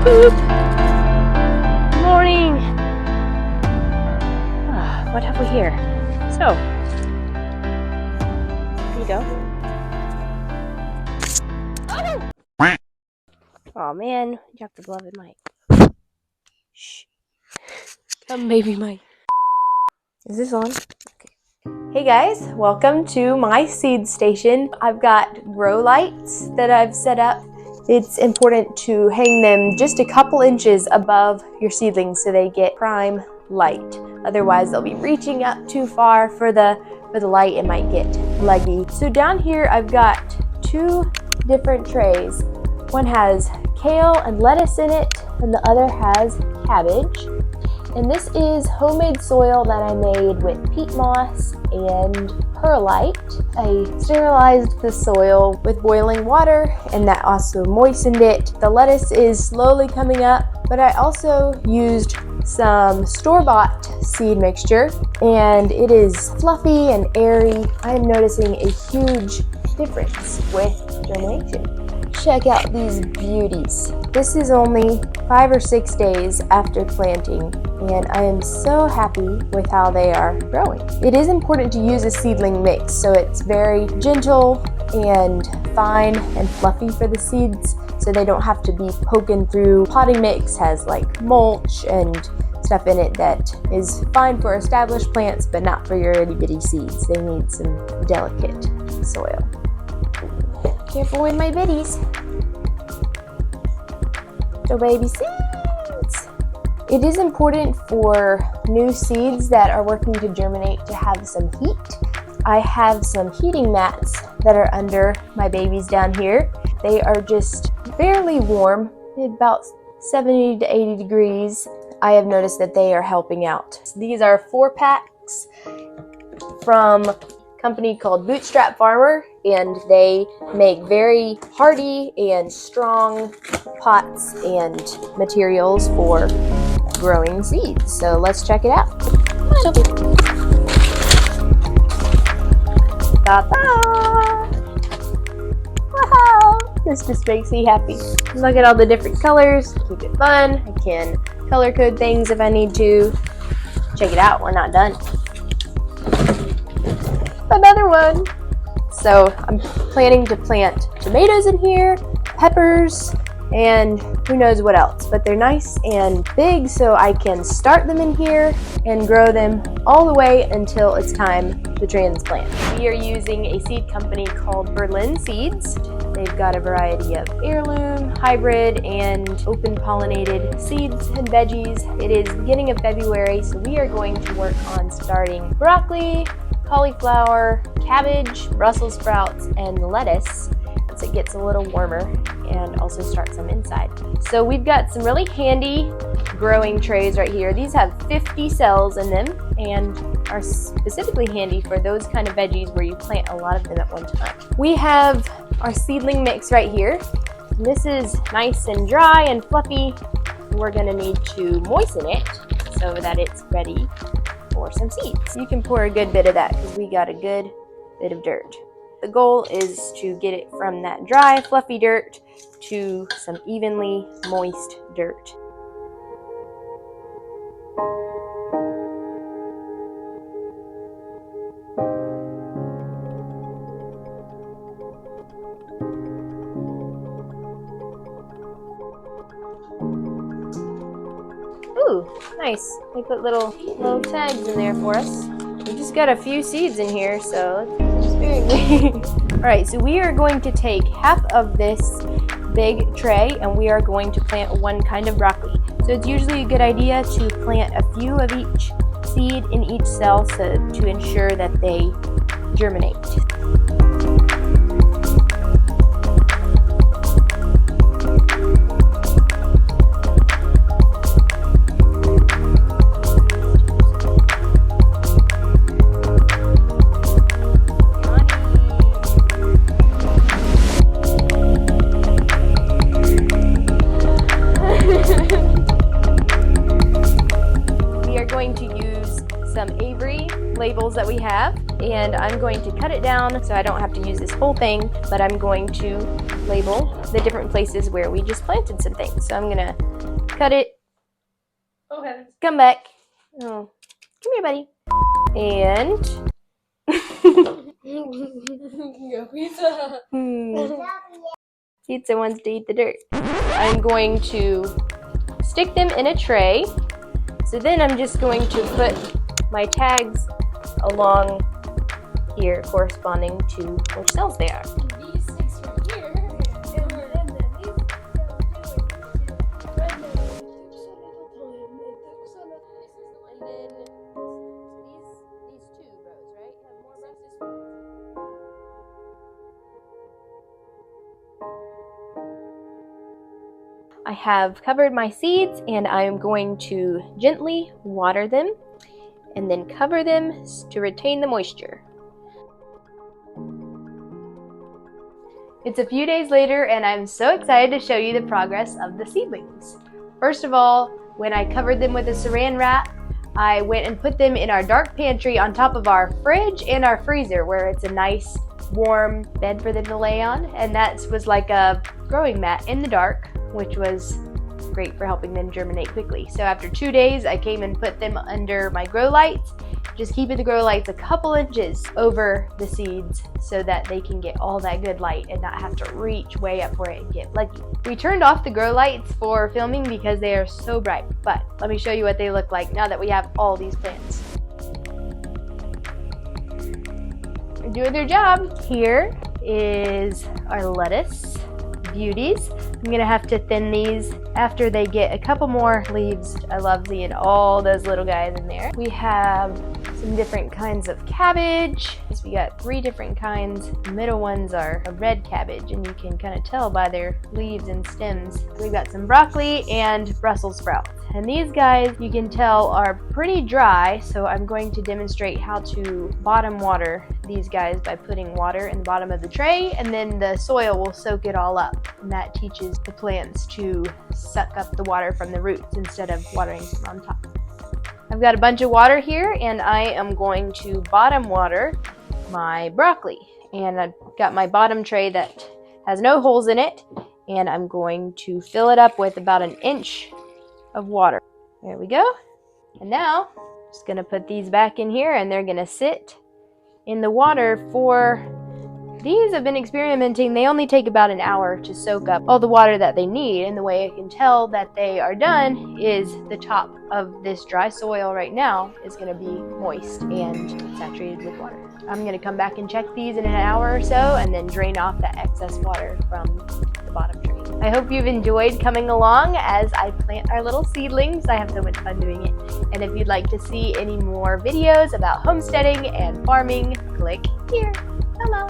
Good morning. What have we here? So, here you go. Oh man, you have the beloved mic. Shh. Come, baby mic. Is this on? Okay. Hey guys, welcome to my seed station. I've got grow lights that I've set up. It's important to hang them just a couple inches above your seedlings so they get prime light. Otherwise, they'll be reaching up too far for the light. It might get leggy. So down here, I've got two different trays. One has kale and lettuce in it, and the other has cabbage. And this is homemade soil that I made with peat moss and perlite. I sterilized the soil with boiling water, and that also moistened it. The lettuce is slowly coming up, but I also used some store-bought seed mixture, and it is fluffy and airy. I am noticing a huge difference with germination. Check out these beauties. This is only 5 or 6 days after planting, and I am so happy with how they are growing. It is important to use a seedling mix, so it's very gentle and fine and fluffy for the seeds, so they don't have to be poking through. Potting mix has like mulch and stuff in it that is fine for established plants, but not for your itty bitty seeds. They need some delicate soil. Careful with my bitties. So baby seeds. It is important for new seeds that are working to germinate to have some heat. I have some heating mats that are under my babies down here. They are just barely warm, about 70 to 80 degrees. I have noticed that they are helping out. These are 4 packs from a company called Bootstrap Farmer, and they make very hardy and strong pots and materials for growing seeds. So let's check it out. Ta-da! Wow! This just makes me happy. Look at all the different colors. Keep it fun. I can color code things if I need to. Check it out. We're not done. Another one. So I'm planning to plant tomatoes in here, peppers, and who knows what else. But they're nice and big, so I can start them in here and grow them all the way until it's time to transplant. We are using a seed company called Berlin Seeds. They've got a variety of heirloom, hybrid, and open pollinated seeds and veggies. It is the beginning of February, so we are going to work on starting broccoli, cauliflower, cabbage, Brussels sprouts, and lettuce once it gets a little warmer, and also start some inside. So we've got some really handy growing trays right here. These have 50 cells in them and are specifically handy for those kind of veggies where you plant a lot of them at one time. We have our seedling mix right here. This is nice and dry and fluffy. We're going to need to moisten it so that it's ready for some seeds. You can pour a good bit of that because we got a good bit of dirt. The goal is to get it from that dry, fluffy dirt to some evenly moist dirt. Ooh, nice. They put little tags in there for us. We just got a few seeds in here, so let's spare me. Alright, so we are going to take half of this big tray and we are going to plant one kind of broccoli. So it's usually a good idea to plant a few of each seed in each cell to ensure that they germinate. labels bottles that we have, and I'm going to cut it down so I don't have to use this whole thing, but I'm going to label the different places where we just planted some things. So I'm gonna cut it. Oh heavens. Come back. Oh, come here, buddy. And Go pizza. Pizza wants to eat the dirt. I'm going to stick them in a tray. So then I'm just going to put my tags along here corresponding to which cells they are. These 6 right here. And then these two rows, right? Have more Brussels. I have covered my seeds and I am going to gently water them and then cover them to retain the moisture. It's a few days later and I'm so excited to show you the progress of the seedlings. First of all, when I covered them with a saran wrap, I went and put them in our dark pantry on top of our fridge and our freezer, where it's a nice warm bed for them to lay on, and that was like a growing mat in the dark, which was great for helping them germinate quickly. So after 2 days, I came and put them under my grow lights, just keeping the grow lights a couple inches over the seeds so that they can get all that good light and not have to reach way up for it and get lucky. We turned off the grow lights for filming because they are so bright, but let me show you what they look like now that we have all these plants. They're doing their job. Here is our lettuce beauties. I'm gonna have to thin these after they get a couple more leaves. I love seeing all those little guys in there. We have some different kinds of cabbage. We got 3 different kinds. The middle ones are a red cabbage, and you can kind of tell by their leaves and stems. We've got some broccoli and Brussels sprouts. And these guys, you can tell, are pretty dry, so I'm going to demonstrate how to bottom water these guys by putting water in the bottom of the tray, and then the soil will soak it all up. And that teaches the plants to suck up the water from the roots instead of watering from on top. I've got a bunch of water here, and I am going to bottom water my broccoli. And I've got my bottom tray that has no holes in it, and I'm going to fill it up with about 1 inch of water. There we go. And now I'm just gonna put these back in here, and they're gonna sit in the water for, these I've been experimenting, they only take about an hour to soak up all the water that they need, and the way I can tell that they are done is the top of this dry soil right now is going to be moist and saturated with water. I'm going to come back and check these in an hour or so and then drain off that excess water from the bottom tray. I hope you've enjoyed coming along as I plant our little seedlings. I have so much fun doing it. And if you'd like to see any more videos about homesteading and farming, click here. Hello.